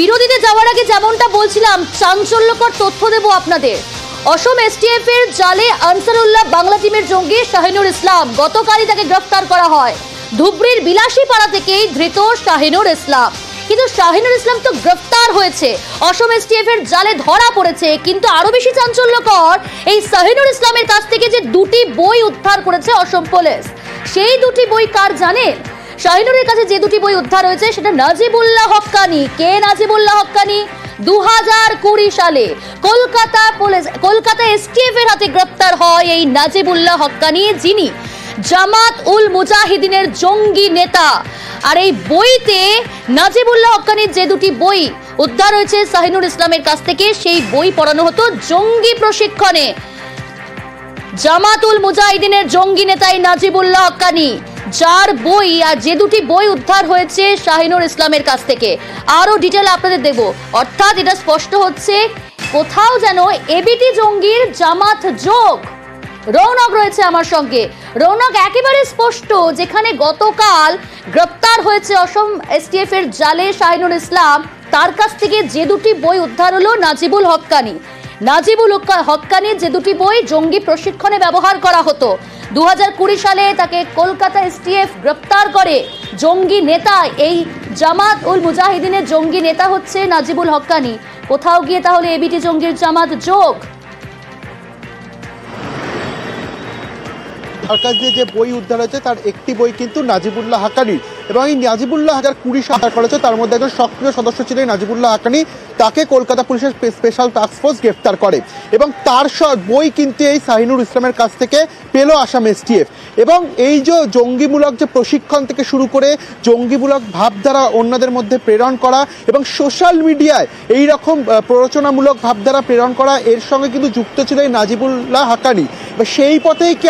বিরোধীতে যাওয়ার আগে যেমনটা বলছিলাম, চাঞ্চল্যকর তথ্য দেব আপনাদের। অসম এসটিএফ এর জালে আনসারুল্লাহ বাংলা টিমের জঙ্গি শাহিনুর ইসলাম, গতকালই তাকে গ্রেফতার করা হয়। ধুবড়ির বিলাসীপাড়া থেকেই ধৃত শাহিনুর ইসলাম। কিন্তু শাহিনুর ইসলাম তো গ্রেফতার হয়েছে, অসম এসটিএফ এর জালে ধরা পড়েছে। কিন্তু আরো বেশি চাঞ্চল্যকর, এই শাহিনুর ইসলামের কাছ থেকে যে দুটি বই উদ্ধার করেছে অসম পুলিশ, সেই দুটি বই কার জানেন? শাহিনুরের কাছে যে দুটি বই উদ্ধার হয়েছে সেটা নাজিবুল্লাহ হক্কানি। কে নাজিবুল্লাহ হক্কানি? 2020 সালে কলকাতা এসটিএফ এর হাতে গ্রেফতার হয় এই নাজিবুল্লাহ হক্কানি, যিনি জামাত উল মুজাহিদিনের জঙ্গি নেতা। আর এই বইতে নাজিবুল্লাহ হক্কানির যে দুটি বই উদ্ধার হয়েছে শাহিনুর ইসলামের কাছ থেকে, সেই বই পড়ানো হতো জঙ্গি প্রশিক্ষণে। জামাত উল মুজাহিদিনের জঙ্গি নেতাই নাজিবুল্লাহ হক্কানি, যার বই আর যে দুটি বই উদ্ধার হয়েছে শাহিনুর ইসলামের কাছ থেকে। আরো ডিটেল আপনাদের দেব। অর্থাৎ এটা স্পষ্ট হচ্ছে কোথাও যেন এবিটি জঙ্গির জামাত যোগ। রৌনক রয়েছে আমার সঙ্গে। রৌনক, একেবারে স্পষ্ট, যেখানে গতকাল গ্রেপ্তার হয়েছে অসম এসটিএফ এর জালে শাহিনুর ইসলাম, তার কাছ থেকে যে দুটি বই উদ্ধার হলো নাজিবুল হক্কানির যে দুটি বই জঙ্গি প্রশিক্ষণে ব্যবহার করা হতো। 2020 সালে তাকে কলকাতা এসটিএফ গ্রেপ্তার করে। জঙ্গি নেতা, এই জামাত উল মুজাহিদিনের জঙ্গি নেতা হচ্ছে নাজিবুল হক্কানি। কোথাও গিয়ে তাহলে এবিটি জঙ্গির জামাত যোগ। তার কাছ দিয়ে যে বই উদ্ধার হয়েছে তার একটি বই কিন্তু নাজিবুল্লাহ হক্কানির, এবং এই নাজিবুল্লাহ 2020 সালে করেছে। তার মধ্যে একজন সক্রিয় সদস্য ছিলেন নাজিবুল্লাহ হক্কানি। তাকে কলকাতা পুলিশের স্পেশাল টাস্কফোর্স গ্রেফতার করে, এবং তার বই কিন্তু এই শাহিনুর ইসলামের কাছ থেকে পেল আসাম এসটিএফ। এবং এই যে জঙ্গিমূলক যে প্রশিক্ষণ থেকে শুরু করে জঙ্গিমূলক ভাবধারা অন্যদের মধ্যে প্রেরণ করা এবং সোশ্যাল মিডিয়ায় এই রকম প্ররোচনামূলক ভাবধারা প্রেরণ করা, এর সঙ্গে কিন্তু যুক্ত ছিল এই নাজিবুল্লাহ হক্কানি। সেই পথেই কি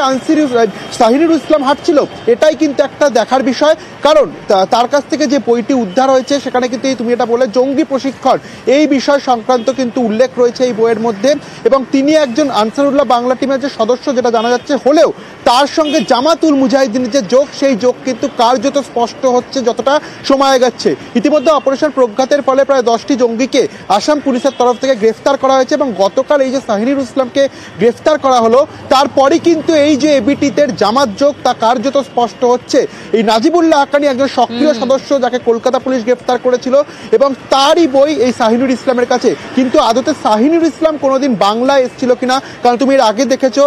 শাহিনুর ইসলাম হাঁটছিল, এটাই কিন্তু একটা দেখার বিষয়। কারণ তার কাছ থেকে যে বইটি উদ্ধার হয়েছে সেখানে কিন্তু তুমি এটা বলে জঙ্গি প্রশিক্ষণ, এই বিষয় সংক্রান্ত কিন্তু উল্লেখ রয়েছে এই বইয়ের মধ্যে। এবং তিনি একজন আনসারুল্লাহ বাংলা টিমের যে সদস্য, যেটা জানা যাচ্ছে, হলেও তার সঙ্গে জামাতুল মুজাহিদিনের যে যোগ, সেই যোগ কিন্তু কার্যত স্পষ্ট হচ্ছে যতটা সময় যাচ্ছে। ইতিমধ্যে অপারেশন প্রজ্ঞাতের ফলে প্রায় 10টি জঙ্গিকে আসাম পুলিশের তরফ থেকে গ্রেফতার করা হয়েছে, এবং গতকাল এই যে শাহিনুর ইসলামকে গ্রেফতার করা হলো, তারপরে কিন্তু এই যে এবিটিতে জামাত যোগ তা কার্যত স্পষ্ট হচ্ছে। এই নাজিবুল্লাহ হক্কানি একজন সক্রিয় সদস্য, যাকে কলকাতা পুলিশ গ্রেফতার করেছিল, এবং তারই বই এই শাহিনুর ইসলামের কাছে। কিন্তু আদতে শাহিনুর ইসলাম কোনোদিন বাংলায় এসেছিল কিনা, কারণ তুমি এর আগে দেখেছো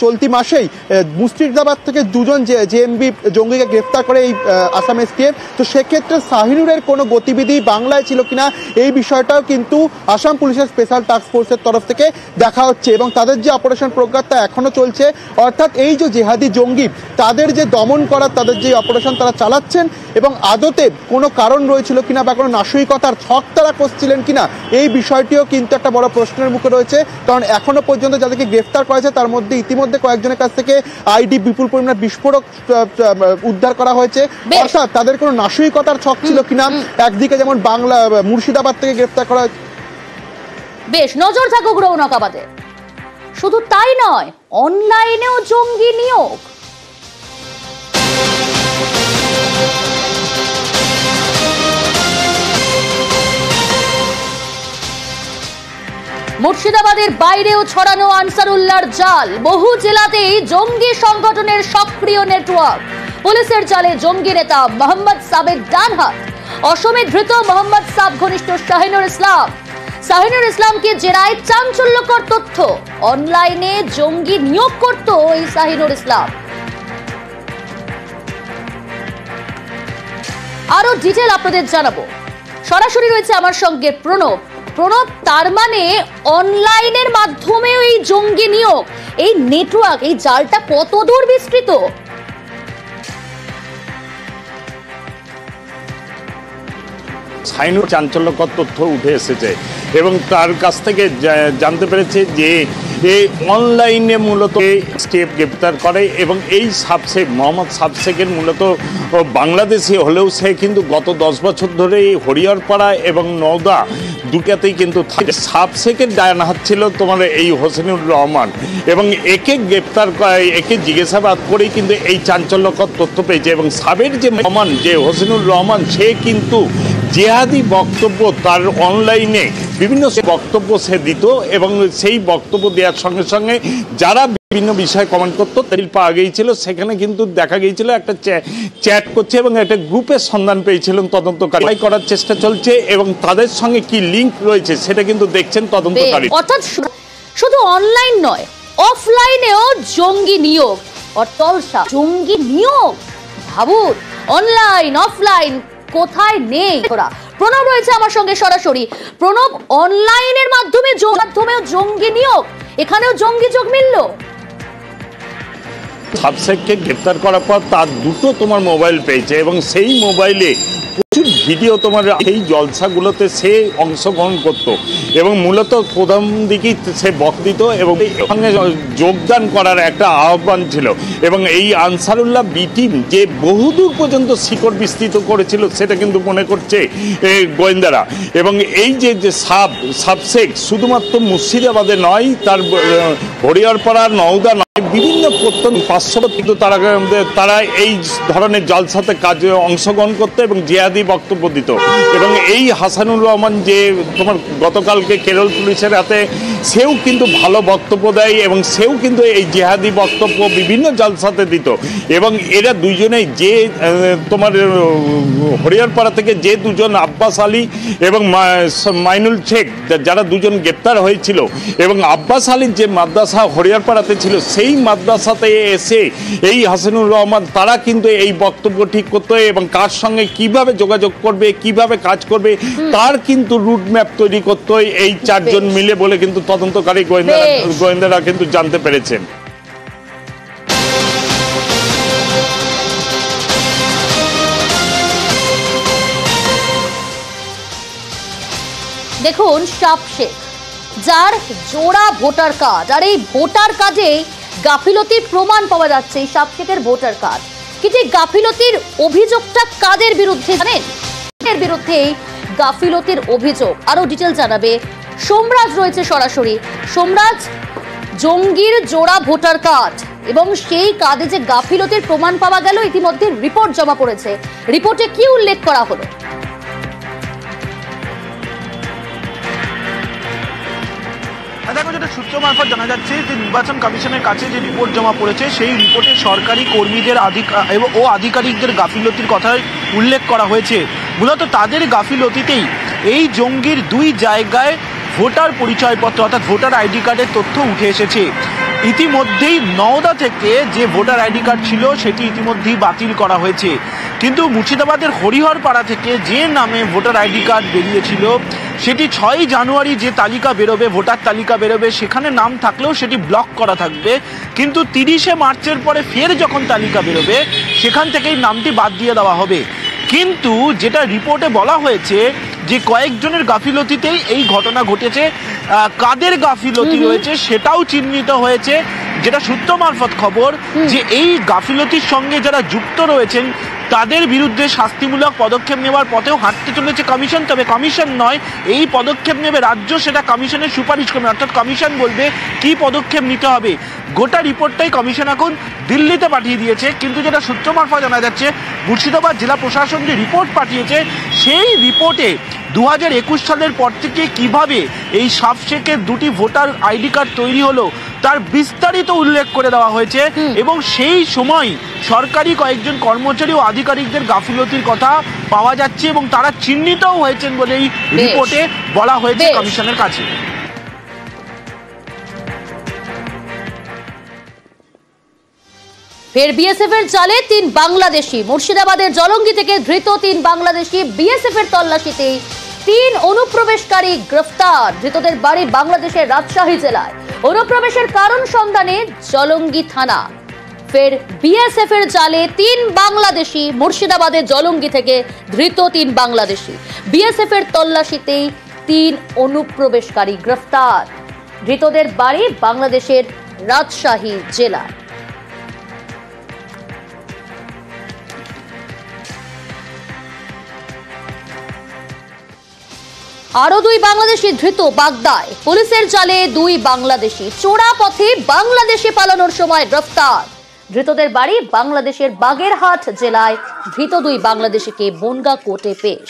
চলতি মাসেই মুর্শিদাবাদ থেকে 2জন জেএমবি জঙ্গিকে গ্রেফতার করে এই আসাম এসটিএফ। তো সেক্ষেত্রে শাহিনুরের কোনো গতিবিধি বাংলায় ছিল কিনা, এই বিষয়টাও কিন্তু আসাম পুলিশের স্পেশাল টাস্ক ফোর্সের তরফ থেকে দেখা হচ্ছে, এবং তাদের যে অপারেশন প্রজ্ঞাত তা এখনো চলছে। অর্থাৎ এই যে জেহাদি জঙ্গি, তাদের যে দমন করার তাদের যে অপারেশন তারা চালাচ্ছেন, এবং আদতে কোনো কারণ রয়েছিল কিনা বা কোনো নাশরিকতার ছক তারা করছিলেন কিনা, এই বিষয়টিও কিন্তু একটা বড় প্রশ্নের মুখে রয়েছে। কারণ এখনো পর্যন্ত যাদেরকে গ্রেফতার করা হয়েছে তার মধ্যে ইতিমধ্যে কয়েকজনের কাছ থেকে আইডি, বিপুল পরিমাণে বিস্ফোরক উদ্ধার করা হয়েছে। অর্থাৎ তাদের কোনো নাশরিকতার ছক ছিল কিনা, একদিকে যেমন বাংলা মুর্শিদাবাদ থেকে গ্রেফতার করা হয়েছে। বেশ নজর থাকুক রৌনকাবাদে। শুধু তাই নয়, অনলাইনেও জঙ্গি নিয়োগ। মুর্শিদাবাদের বাইরেও ছড়ানো আনসারুল্লাহর জাল। বহু জেলাতেই জঙ্গি সংগঠনের সক্রিয় নেটওয়ার্ক। পুলিশের জালে জঙ্গি নেতা মোহাম্মদ সাবের ডানহাত। অসমে ধৃত মোহাম্মদ সাব ঘনিষ্ঠ শাহিনুর ইসলামকে জেরায় চাঞ্চল্যকর তথ্য, অনলাইনে জঙ্গি নিয়োগ করত এই শাহিনুর ইসলাম। আরো ডিটেল আপনাদের জানাবো। সরাসরি রয়েছে আমার সঙ্গে প্রণব। তার মানে অনলাইনের মাধ্যমেও এই জঙ্গি নিয়োগ, এই নেটওয়ার্ক, এই জালটা কত দূর বিস্তৃত? শাহিনুর চাঞ্চল্যকর তথ্য উঠে এসেছে, এবং তার কাছ থেকে জানতে পেরেছে যে এই অনলাইনে মূলত স্টেপ গ্রেপ্তার করে, এবং এই মোহাম্মদ সাবশেখের মূলত বাংলাদেশি হলেও সে কিন্তু গত 10 বছর ধরে হরিহরপাড়া এবং নওদা দুটাতেই কিন্তু সাবশেখের ডান হাত ছিল তোমার এই হোসেনুর রহমান, এবং একে গ্রেপ্তার একে জিজ্ঞাসাবাদ করেই কিন্তু এই চাঞ্চল্যকর তথ্য পেয়েছে। এবং সাবের যে রহমান, যে হোসেনুর রহমান, সে কিন্তু জেহাদি বক্তব্য তার অনলাইনে বিভিন্ন বক্তব্য সে দিত এবং সেই বক্তব্য দেওয়ার সঙ্গে সঙ্গে যারা বিভিন্ন বিষয়ে কমেন্ট করতো তাদের পাওয়া গিয়েছিল। সেখানে কিন্তু দেখা গিয়েছিল একটা চ্যাট করছে এবং একটা গ্রুপের সন্ধান পেয়েছিলেন তদন্তকারী, করার চেষ্টা চলছে এবং তাদের সঙ্গে কি লিঙ্ক রয়েছে সেটা কিন্তু দেখছেন তদন্তকারী। অর্থাৎ শুধু অনলাইন নয়, অফলাইনেও জঙ্গি নিয়োগ অটলসা, জঙ্গি নিয়োগ ভাবুন, অনলাইন অফলাইন কোথায় নেই। প্রণব রয়েছে আমার সঙ্গে সরাসরি। প্রণব, অনলাইনের মাধ্যমেও জঙ্গি নিয়োগ, এখানেও জঙ্গি যোগ মিলল। সাবসেককে গ্রেপ্তার করার পর তার দুটো তোমার মোবাইল পেয়েছে এবং সেই মোবাইলে প্রচুর ভিডিও তোমার এই জলসাগুলোতে সে অংশগ্রহণ করত এবং মূলত প্রথম দিকেই সে বক্তব্য দিত এবং সঙ্গে যোগদান করার একটা আহ্বান ছিল এবং এই আনসারুল্লাহ বি টিম যে বহুদূর পর্যন্ত শিকড় বিস্তৃত করেছিল সেটা কিন্তু মনে করছে গোয়েন্দারা। এবং এই যে সাবসেক শুধুমাত্র মুর্শিদাবাদে নয়, তার হরিহরপাড়া, নওদা, বিভিন্ন প্রত্যন্ত পার্শ্ববর্তী কিন্তু তারা এই ধরনের জলসাতে কাজে অংশগ্রহণ করতো এবং জিহাদি বক্তব্য দিত। এবং এই হাসানুর রহমান যে তোমার গতকালকে কেরল পুলিশের হাতে, সেও কিন্তু ভালো বক্তব্য দেয় এবং সেও কিন্তু এই জিহাদি বক্তব্য বিভিন্ন জলসাতে দিত। এবং এরা দুইজনেই যে তোমার হরিহরপাড়া থেকে যে দুজন আব্বাস আলী এবং মাইনুল শেখ, যারা দুজন গ্রেপ্তার হয়েছিল, এবং আব্বাস আলীর যে মাদ্রাসা হরিহরপাড়াতে ছিল সেই মাদ্রাসাতে এসে এই হাসানুর রহমান তারা কিন্তু এই বক্তব্য ঠিক করতো এবং কার সঙ্গে কিভাবে যোগাযোগ করবে, কিভাবে কাজ করবে তার কিন্তু রুট ম্যাপ তৈরি করতো এই চারজন মিলে বলে কিন্তু তদন্তকারী গোয়েন্দারা কিন্তু জানতে পেরেছেন। দেখুন, সাবশেখ যার জোড়া ভোটার কার্ড, আর এই ভোটার কার্ডে গাফিলতির প্রমাণ পাওয়া যাচ্ছে, এই সাবশেখের ভোটার কার্ড। কিন্তু এই গাফিলতির অভিযোগটা কাদের বিরুদ্ধে জানেন? এর বিরুদ্ধে গাফিলতির অভিযোগ। আরো ডিটেল জানাবে সোমরাজ রয়েছে সরাসরি। সোমরাজ, জঙ্গির জোড়া ভোটার কার্ড এবং সেই কার্ডে যে গাফিলতির প্রমাণ পাওয়া গেল, ইতিমধ্যে রিপোর্ট জমা পড়েছে, রিপোর্টে কি উল্লেখ করা হলো? দেখো, যেটা সূত্র মারফত জানা যাচ্ছে যে নির্বাচন কমিশনের কাছে যে রিপোর্ট জমা পড়েছে সেই রিপোর্টে সরকারি কর্মীদের ও আধিকারিকদের গাফিলতির কথাই উল্লেখ করা হয়েছে। মূলত তাদের গাফিলতিতেই এই জঙ্গির দুই জায়গায় ভোটার পরিচয়পত্র অর্থাৎ ভোটার আইডি কার্ডের তথ্য উঠে এসেছে। ইতিমধ্যেই নওদা থেকে যে ভোটার আইডি কার্ড ছিল সেটি ইতিমধ্যেই বাতিল করা হয়েছে, কিন্তু মুর্শিদাবাদের হরিহরপাড়া থেকে যে নামে ভোটার আইডি কার্ড বেরিয়েছিল সেটি 6 জানুয়ারি যে তালিকা বেরোবে, ভোটার তালিকা বেরোবে, সেখানে নাম থাকলেও সেটি ব্লক করা থাকবে। কিন্তু 30শে মার্চের পরে ফের যখন তালিকা বেরোবে সেখান থেকেই নামটি বাদ দিয়ে দেওয়া হবে। কিন্তু যেটা রিপোর্টে বলা হয়েছে যে কয়েকজনের গাফিলতিতেই এই ঘটনা ঘটেছে, কাদের গাফিলতি রয়েছে সেটাও চিহ্নিত হয়েছে। যেটা সূত্র মারফত খবর যে এই গাফিলতির সঙ্গে যারা যুক্ত রয়েছেন তাদের বিরুদ্ধে শাস্তিমূলক পদক্ষেপ নেওয়ার পথেও হাঁটতে চলেছে কমিশন। তবে কমিশন নয়, এই পদক্ষেপ নেবে রাজ্য, সেটা কমিশনের সুপারিশ করবে, অর্থাৎ কমিশন বলবে কি পদক্ষেপ নিতে হবে। গোটা রিপোর্টটাই কমিশন এখন দিল্লিতে পাঠিয়ে দিয়েছে। কিন্তু যেটা সূত্র মারফত জানা যাচ্ছে, মুর্শিদাবাদ জেলা প্রশাসন যে রিপোর্ট পাঠিয়েছে সেই রিপোর্টে 2021 সালের পর থেকে কিভাবে এই সাবশেখের দুটি ভোটার আইডি কার্ড তৈরি হলো তার বিস্তারিত উল্লেখ করে দেওয়া হয়েছে এবং সেই সময় সরকারি কয়েকজন কর্মচারী ও আধিকারিকদের গাফিলতির কথা পাওয়া যাচ্ছে এবং তারা চিহ্নিতও হয়েছেন বলে এই রিপোর্টে বলা হয়েছে কমিশনের কাছে। ফের বিএসএফ এর জালে 3 বাংলাদেশি। মুর্শিদাবাদের জলঙ্গি থেকে ধৃত 3 বাংলাদেশি। বিএসএফ এর তল্লাশিতে 3 অনুপ্রবেশকারী গ্রেফতার। ধৃতদের বাড়ি বাংলাদেশের রাজশাহী জেলায়। অনুপ্রবেশের কারণ সন্ধানে জলঙ্গি থানা। ফের বিএসএফ এর জালে 3 বাংলাদেশি। মুর্শিদাবাদের জলঙ্গি থেকে ধৃত 3 বাংলাদেশি। বিএসএফ এর তল্লাশিতে 3 অনুপ্রবেশকারী গ্রেফতার। ধৃতদের বাড়ি বাংলাদেশের রাজশাহী জেলায়। আরো 2 বাংলাদেশি ধৃত বাগদায়। পুলিশের জালে 2 বাংলাদেশি। চোরা পথে বাংলাদেশে পালানোর সময় গ্রেফতার। ধৃতদের বাড়ি বাংলাদেশের বাগেরহাট জেলায়। ধৃত 2 বাংলাদেশিকে বনগা কোর্টে পেশ।